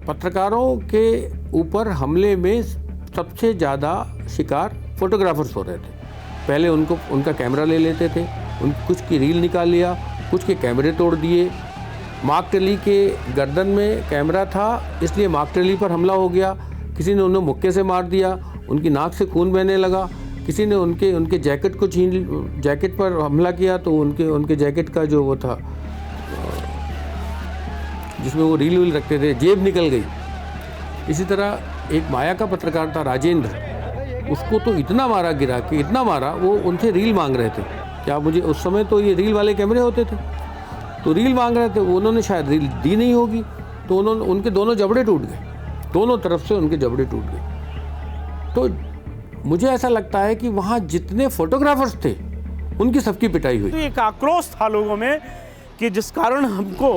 पत्रकारों के ऊपर हमले में सबसे ज़्यादा शिकार फोटोग्राफर्स हो रहे थे। पहले उनका कैमरा ले लेते थे, कुछ की रील निकाल लिया, कुछ के कैमरे तोड़ दिए। मार्क टेली के गर्दन में कैमरा था, इसलिए मार्क टेली पर हमला हो गया। किसी ने उन्हें मुक्के से मार दिया, उनकी नाक से खून बहने लगा। किसी ने उनके जैकेट को जैकेट पर हमला किया तो उनके जैकेट का जो वो था जिसमें वो रील वील रखते थे, जेब निकल गई। इसी तरह एक माया का पत्रकार था राजेंद्र, उसको तो इतना मारा गिरा कि इतना मारा, वो उनसे रील मांग रहे थे। क्या मुझे उस समय तो ये रील वाले कैमरे होते थे, तो रील मांग रहे थे, उन्होंने शायद रील दी नहीं होगी, तो उनके दोनों जबड़े टूट गए, दोनों तरफ से उनके जबड़े टूट गए। तो मुझे ऐसा लगता है कि वहाँ जितने फोटोग्राफर्स थे उनकी सबकी पिटाई हुई। तो एक आक्रोश था लोगों में कि जिस कारण हमको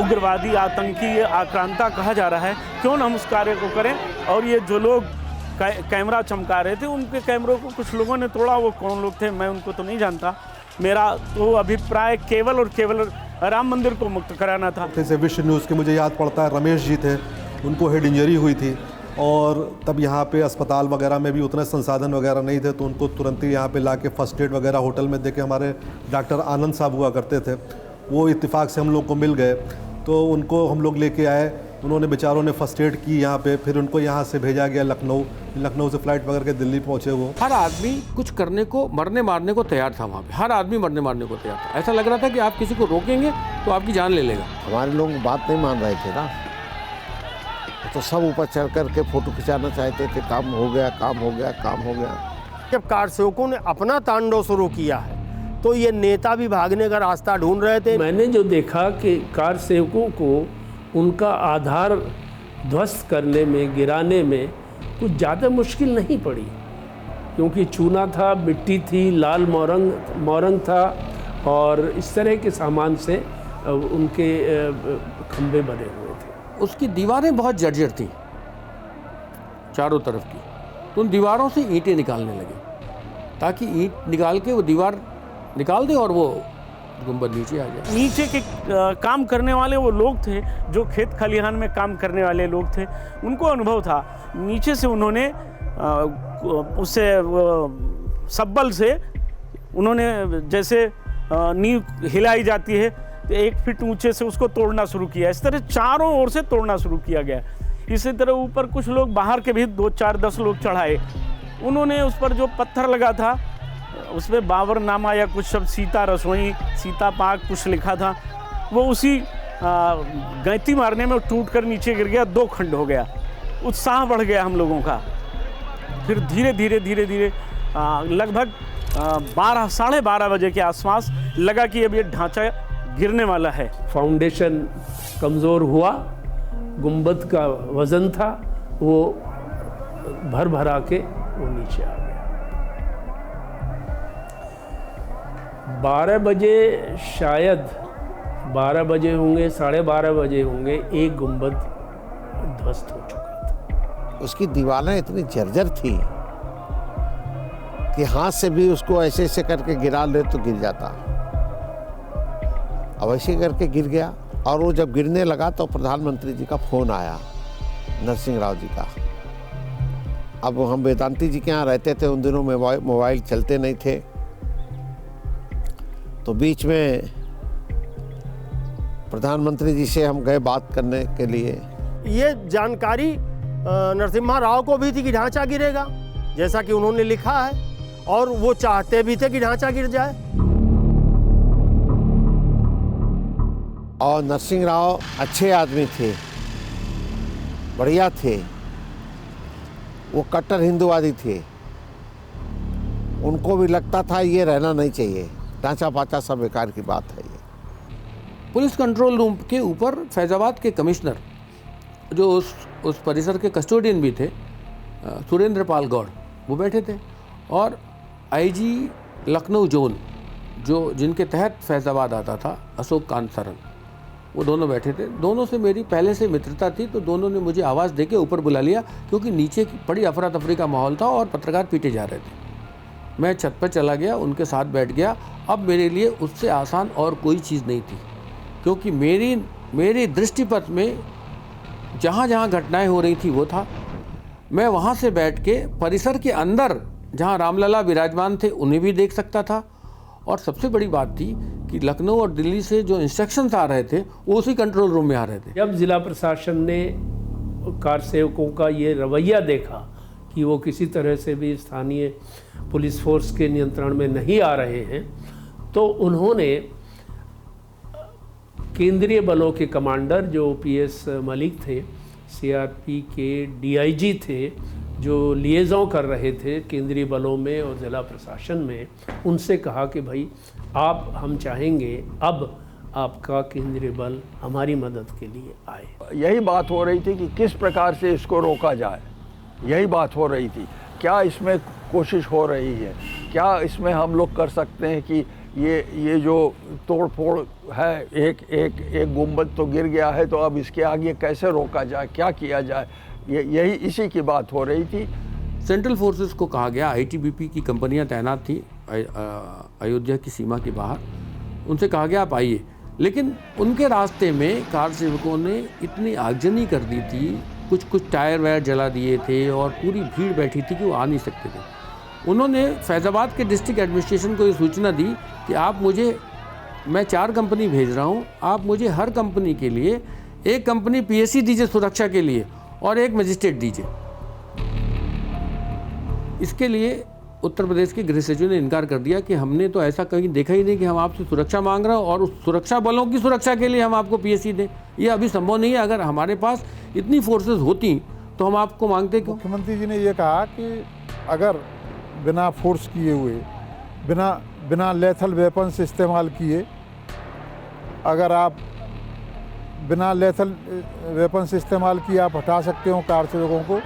उग्रवादी, आतंकी, आक्रांता कहा जा रहा है, क्यों न हम उस कार्य को करें। और ये जो लोग कैमरा चमका रहे थे, उनके कैमरों को कुछ लोगों ने तोड़ा। वो कौन लोग थे मैं उनको तो नहीं जानता। मेरा तो अभिप्राय केवल और केवल राम मंदिर को मुक्त कराना था। जैसे विश्व न्यूज़ के मुझे याद पड़ता है रमेश जी थे, उनको हेड इंजरी हुई थी और तब यहाँ पे अस्पताल वगैरह में भी उतने संसाधन वगैरह नहीं थे, तो उनको तुरंत ही यहाँ पे लाके फर्स्ट एड वगैरह होटल में देके, हमारे डॉक्टर आनंद साहब हुआ करते थे, वो इत्तेफाक से हम लोग को मिल गए, तो उनको हम लोग लेके आए। उन्होंने बेचारों ने फर्स्ट एड की यहाँ पे, फिर उनको यहाँ से भेजा गया लखनऊ से फ्लाइट पकड़ के दिल्ली पहुँचे। वो हर आदमी कुछ करने को, मरने मारने को तैयार था वहाँ पे, हर आदमी मरने मारने को तैयार था। ऐसा लग रहा था कि आप किसी को रोकेंगे तो आपकी जान ले लेगा। हमारे लोग बात नहीं मान रहे थे ना, तो सब ऊपर चढ़ करके फोटो खिंचाना चाहते थे। काम हो गया, काम हो गया, काम हो गया। जब कार सेवकों ने अपना तांडव शुरू किया है तो ये नेता भी भागने का रास्ता ढूंढ रहे थे। मैंने जो देखा कि कार सेवकों को उनका आधार ध्वस्त करने में, गिराने में कुछ ज़्यादा मुश्किल नहीं पड़ी, क्योंकि चूना था, मिट्टी थी, लाल मोरंग था और इस तरह के सामान से उनके खंभे बने हुए थे। उसकी दीवारें बहुत जर्जर थी चारों तरफ की, तो उन दीवारों से ईंटें निकालने लगे ताकि ईंट निकाल के वो दीवार निकाल दे और वो गुंबद नीचे आ जाए। नीचे के काम करने वाले वो लोग थे जो खेत खलिहान में काम करने वाले लोग थे, उनको अनुभव था। नीचे से उन्होंने उससे सब्बल से उन्होंने जैसे नींव हिलाई जाती है तो 1 फीट ऊंचे से उसको तोड़ना शुरू किया। इस तरह चारों ओर से तोड़ना शुरू किया गया। इसी तरह ऊपर कुछ लोग बाहर के भी 2, 4, 10 लोग चढ़ाए। उन्होंने उस पर जो पत्थर लगा था उसमें बाबरनामा या कुछ शब्द, सीता रसोई, सीता पाक कुछ लिखा था, वो उसी गैती मारने में टूट कर नीचे गिर गया, 2 खंड हो गया। उत्साह बढ़ गया हम लोगों का। फिर धीरे धीरे लगभग 12, साढ़े 12 बजे के आसपास लगा कि अब ये ढांचा गिरने वाला है। फाउंडेशन कमज़ोर हुआ, गुंबद का वज़न था वो भरा के वो नीचे आ गया। 12 बजे, शायद 12 बजे होंगे, 12:30 बजे होंगे, एक गुंबद ध्वस्त हो चुका था। उसकी दीवारें इतनी जर्जर थी कि हाथ से भी उसको ऐसे ऐसे करके गिरा ले तो गिर जाता। अब ऐसे करके गिर गया और वो जब गिरने लगा तो प्रधानमंत्री जी का फ़ोन आया, नरसिंह राव जी का। अब हम वेदांती जी के यहाँ रहते थे, उन दिनों में मोबाइल चलते नहीं थे, तो बीच में प्रधानमंत्री जी से हम गए बात करने के लिए। ये जानकारी नरसिम्हा राव को भी थी कि ढांचा गिरेगा, जैसा कि उन्होंने लिखा है, और वो चाहते भी थे कि ढांचा गिर जाए। और नरसिंह राव अच्छे आदमी थे, बढ़िया थे, वो कट्टर हिंदूवादी थे। उनको भी लगता था ये रहना नहीं चाहिए, ढांचा पाचा सब बेकार की बात है। ये पुलिस कंट्रोल रूम के ऊपर फैज़ाबाद के कमिश्नर, जो उस परिसर के कस्टोडियन भी थे, सुरेंद्र पाल गौड़, वो बैठे थे, और आईजी लखनऊ जोन, जो जिनके तहत फैज़ाबाद आता था, अशोक कांत सरन, वो दोनों बैठे थे। दोनों से मेरी पहले से मित्रता थी, तो दोनों ने मुझे आवाज़ देके ऊपर बुला लिया, क्योंकि नीचे की बड़ी अफरा तफरी का माहौल था और पत्रकार पीटे जा रहे थे। मैं छत पर चला गया, उनके साथ बैठ गया। अब मेरे लिए उससे आसान और कोई चीज़ नहीं थी, क्योंकि मेरी दृष्टिपथ में जहाँ जहाँ घटनाएं हो रही थी वो था। मैं वहाँ से बैठ के परिसर के अंदर जहाँ रामलला विराजमान थे उन्हें भी देख सकता था। और सबसे बड़ी बात थी कि लखनऊ और दिल्ली से जो इंस्ट्रक्शंस आ रहे थे वो उसी कंट्रोल रूम में आ रहे थे। जब जिला प्रशासन ने कार सेवकों का ये रवैया देखा कि वो किसी तरह से भी स्थानीय पुलिस फोर्स के नियंत्रण में नहीं आ रहे हैं, तो उन्होंने केंद्रीय बलों के कमांडर जो पीएस मलिक थे, सीआरपी के डीआईजी थे, जो लिएज़ों कर रहे थे केंद्रीय बलों में और ज़िला प्रशासन में, उनसे कहा कि भाई आप, हम चाहेंगे अब आपका केंद्रीय बल हमारी मदद के लिए आए। यही बात हो रही थी कि किस प्रकार से इसको रोका जाए, यही बात हो रही थी। क्या इसमें कोशिश हो रही है, क्या इसमें हम लोग कर सकते हैं कि ये जो तोड़ फोड़ है, एक गुंबद तो गिर गया है, तो अब इसके आगे कैसे रोका जाए, क्या किया जाए, यही इसी की बात हो रही थी। सेंट्रल फोर्सेस को कहा गया, आईटीबीपी की कंपनियां तैनात थी अयोध्या की सीमा के बाहर, उनसे कहा गया आप आइए। लेकिन उनके रास्ते में कार सेवकों ने इतनी आगजनी कर दी थी, कुछ टायर वायर जला दिए थे और पूरी भीड़ बैठी थी कि वो आ नहीं सकते थे। उन्होंने फैज़ाबाद के डिस्ट्रिक्ट एडमिनिस्ट्रेशन को ये सूचना दी कि मैं 4 कंपनी भेज रहा हूँ, आप मुझे हर कंपनी के लिए एक कंपनी पीएससी दीजिए सुरक्षा के लिए और एक मजिस्ट्रेट दीजिए। इसके लिए उत्तर प्रदेश के गृह सचिव ने इनकार कर दिया कि हमने तो ऐसा कहीं देखा ही नहीं कि हम आपसे सुरक्षा मांग रहे हो और उस सुरक्षा बलों की सुरक्षा के लिए हम आपको पीएससी दें। ये अभी संभव नहीं है। अगर हमारे पास इतनी फोर्सेस होती तो हम आपको मांगते क्यों? मुख्यमंत्री जी ने ये कहा कि अगर बिना फोर्स किए हुए, बिना लेथल वेपन्स इस्तेमाल किए, अगर आप बिना लेथल वेपन्स इस्तेमाल किए आप हटा सकते हो कार सेवकों को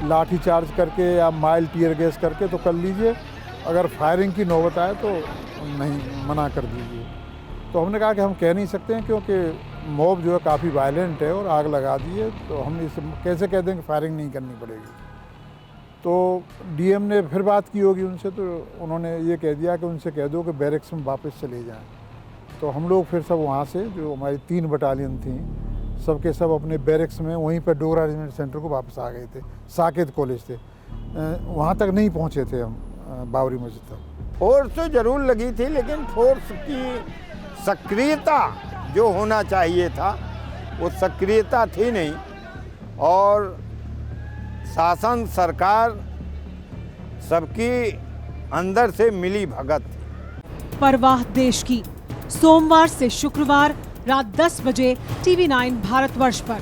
लाठी चार्ज करके या माइल टीयर गैस करके तो कर लीजिए, अगर फायरिंग की नौबत आए तो नहीं, मना कर दीजिए। तो हमने कहा कि हम कह नहीं सकते हैं क्योंकि मॉब जो है काफ़ी वायलेंट है और आग लगा दी है, तो हम इस कैसे कह दें कि फायरिंग नहीं करनी पड़ेगी। तो डीएम ने फिर बात की होगी उनसे, तो उन्होंने ये कह दिया कि उनसे कह दो कि बैरक्स में वापस चले जाएं। तो हम लोग फिर सब वहाँ से, जो हमारी 3 बटालियन थी, सब के सब अपने बैरक्स में वहीं पर डोगरा रेजिमेंट सेंटर को वापस आ गए थे। साकेत कॉलेज थे, वहाँ तक नहीं पहुँचे थे हम, बाबरी मस्जिद तक। फोर्स तो जरूर लगी थी, लेकिन फोर्स की सक्रियता जो होना चाहिए था वो सक्रियता थी नहीं, और शासन सरकार सबकी अंदर से मिली भगत थी। परवाह देश की, सोमवार से शुक्रवार रात 10 बजे TV9 भारतवर्ष पर।